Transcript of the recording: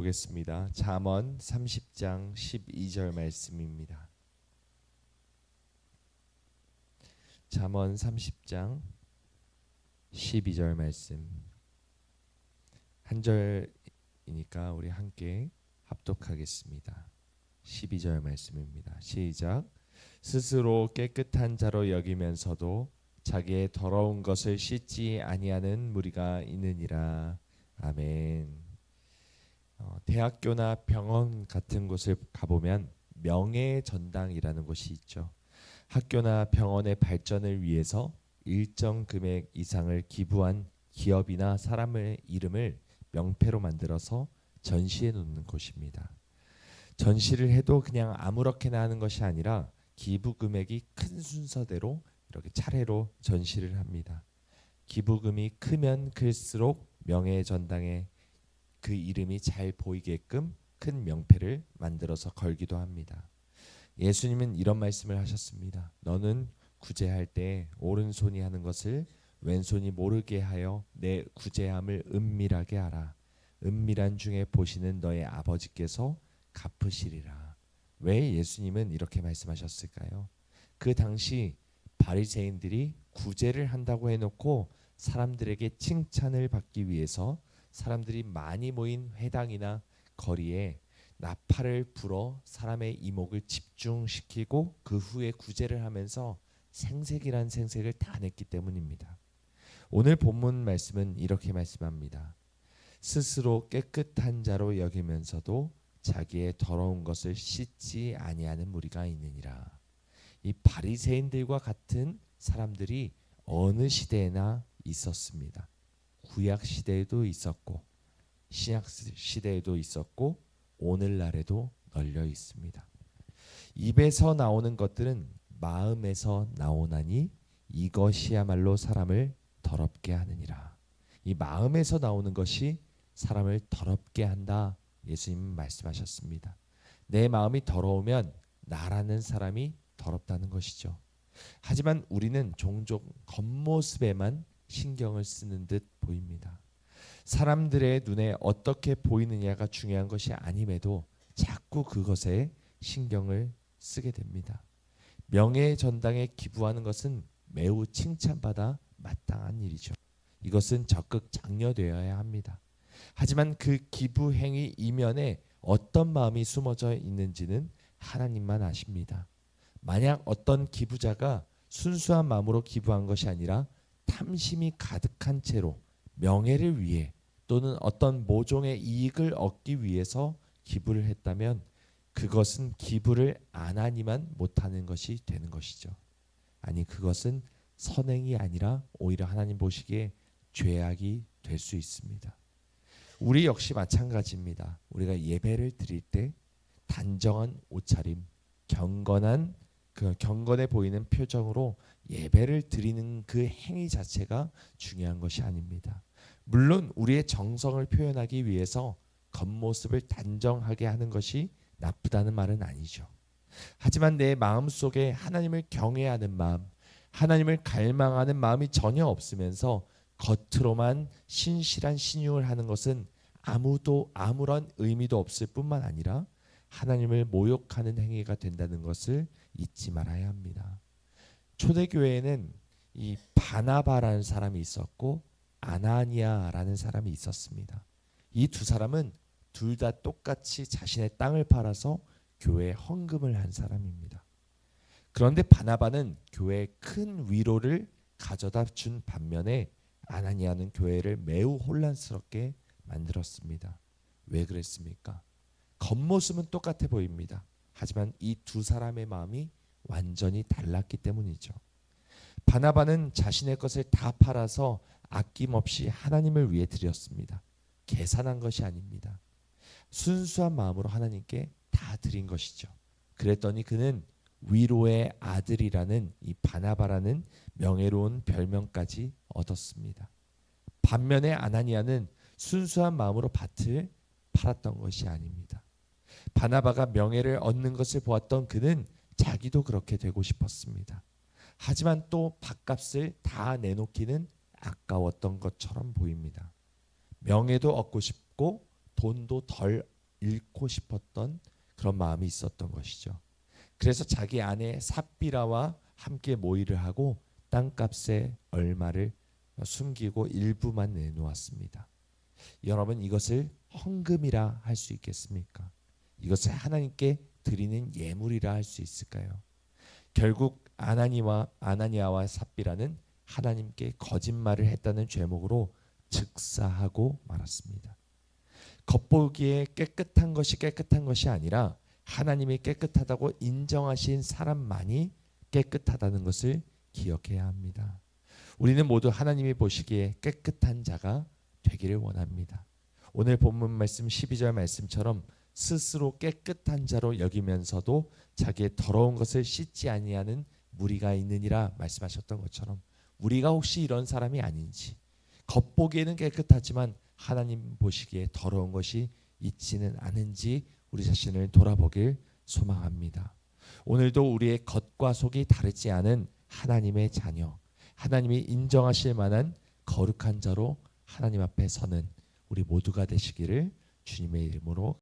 보겠습니다. 잠언 30장 12절 말씀입니다. 잠언 30장 12절 말씀. 한 절이니까 우리 함께 합독하겠습니다. 12절 말씀입니다. 시작. 스스로 깨끗한 자로 여기면서도 자기의 더러운 것을 씻지 아니하는 무리가 있느니라. 아멘. 대학교나 병원 같은 곳을 가보면 명예전당이라는 곳이 있죠. 학교나 병원의 발전을 위해서 일정 금액 이상을 기부한 기업이나 사람의 이름을 명패로 만들어서 전시해 놓는 곳입니다. 전시를 해도 그냥 아무렇게나 하는 것이 아니라 기부 금액이 큰 순서대로 이렇게 차례로 전시를 합니다. 기부금이 크면 클수록 명예전당에 그 이름이 잘 보이게끔 큰 명패를 만들어서 걸기도 합니다. 예수님은 이런 말씀을 하셨습니다. 너는 구제할 때 오른손이 하는 것을 왼손이 모르게 하여 내 구제함을 은밀하게 하라. 은밀한 중에 보시는 너의 아버지께서 갚으시리라. 왜 예수님은 이렇게 말씀하셨을까요? 그 당시 바리새인들이 구제를 한다고 해놓고 사람들에게 칭찬을 받기 위해서 사람들이 많이 모인 회당이나 거리에 나팔을 불어 사람의 이목을 집중시키고 그 후에 구제를 하면서 생색이란 생색을 다 냈기 때문입니다. 오늘 본문 말씀은 이렇게 말씀합니다. 스스로 깨끗한 자로 여기면서도 자기의 더러운 것을 씻지 아니하는 무리가 있느니라. 이 바리새인들과 같은 사람들이 어느 시대에나 있었습니다. 구약 시대에도 있었고 신약 시대에도 있었고 오늘날에도 널려 있습니다. 입에서 나오는 것들은 마음에서 나오나니 이것이야말로 사람을 더럽게 하느니라. 이 마음에서 나오는 것이 사람을 더럽게 한다. 예수님은 말씀하셨습니다. 내 마음이 더러우면 나라는 사람이 더럽다는 것이죠. 하지만 우리는 종종 겉모습에만 신경을 쓰는 듯 보입니다. 사람들의 눈에 어떻게 보이느냐가 중요한 것이 아님에도 자꾸 그것에 신경을 쓰게 됩니다. 명예전당에 기부하는 것은 매우 칭찬받아 마땅한 일이죠. 이것은 적극 장려되어야 합니다. 하지만 그 기부 행위 이면에 어떤 마음이 숨어져 있는지는 하나님만 아십니다. 만약 어떤 기부자가 순수한 마음으로 기부한 것이 아니라 탐심이 가득한 채로 명예를 위해 또는 어떤 모종의 이익을 얻기 위해서 기부를 했다면 그것은 기부를 안 하니만 못하는 것이 되는 것이죠. 아니, 그것은 선행이 아니라 오히려 하나님 보시기에 죄악이 될 수 있습니다. 우리 역시 마찬가지입니다. 우리가 예배를 드릴 때 단정한 옷차림, 경건해 보이는 표정으로 예배를 드리는 그 행위 자체가 중요한 것이 아닙니다. 물론 우리의 정성을 표현하기 위해서 겉모습을 단정하게 하는 것이 나쁘다는 말은 아니죠. 하지만 내 마음속에 하나님을 경외하는 마음, 하나님을 갈망하는 마음이 전혀 없으면서 겉으로만 신실한 신용을 하는 것은 아무런 의미도 없을 뿐만 아니라 하나님을 모욕하는 행위가 된다는 것을 잊지 말아야 합니다. 초대교회에는 이 바나바라는 사람이 있었고 아나니아라는 사람이 있었습니다. 이 두 사람은 둘 다 똑같이 자신의 땅을 팔아서 교회에 헌금을 한 사람입니다. 그런데 바나바는 교회에 큰 위로를 가져다 준 반면에 아나니아는 교회를 매우 혼란스럽게 만들었습니다. 왜 그랬습니까? 겉모습은 똑같아 보입니다. 하지만 이 두 사람의 마음이 완전히 달랐기 때문이죠. 바나바는 자신의 것을 다 팔아서 아낌없이 하나님을 위해 드렸습니다. 계산한 것이 아닙니다. 순수한 마음으로 하나님께 다 드린 것이죠. 그랬더니 그는 위로의 아들이라는 이 바나바라는 명예로운 별명까지 얻었습니다. 반면에 아나니아는 순수한 마음으로 밭을 팔았던 것이 아닙니다. 바나바가 명예를 얻는 것을 보았던 그는 자기도 그렇게 되고 싶었습니다. 하지만 또 밭값을 다 내놓기는 아까웠던 것처럼 보입니다. 명예도 얻고 싶고 돈도 덜 잃고 싶었던 그런 마음이 있었던 것이죠. 그래서 자기 아내 삽비라와 함께 모의를 하고 땅값의 얼마를 숨기고 일부만 내놓았습니다. 여러분, 이것을 헌금이라 할 수 있겠습니까? 이것을 하나님께 드리는 예물이라 할 수 있을까요? 결국 아나니아와 삽비라는 하나님께 거짓말을 했다는 죄목으로 즉사하고 말았습니다. 겉보기에 깨끗한 것이 아니라 하나님이 깨끗하다고 인정하신 사람만이 깨끗하다는 것을 기억해야 합니다. 우리는 모두 하나님이 보시기에 깨끗한 자가 되기를 원합니다. 오늘 본문 말씀 12절 말씀처럼 스스로 깨끗한 자로 여기면서도 자기의 더러운 것을 씻지 아니하는 무리가 있느니라 말씀하셨던 것처럼 우리가 혹시 이런 사람이 아닌지, 겉보기에는 깨끗하지만 하나님 보시기에 더러운 것이 있지는 않은지 우리 자신을 돌아보길 소망합니다. 오늘도 우리의 겉과 속이 다르지 않은 하나님의 자녀, 하나님이 인정하실 만한 거룩한 자로 하나님 앞에 서는 우리 모두가 되시기를 주님의 이름으로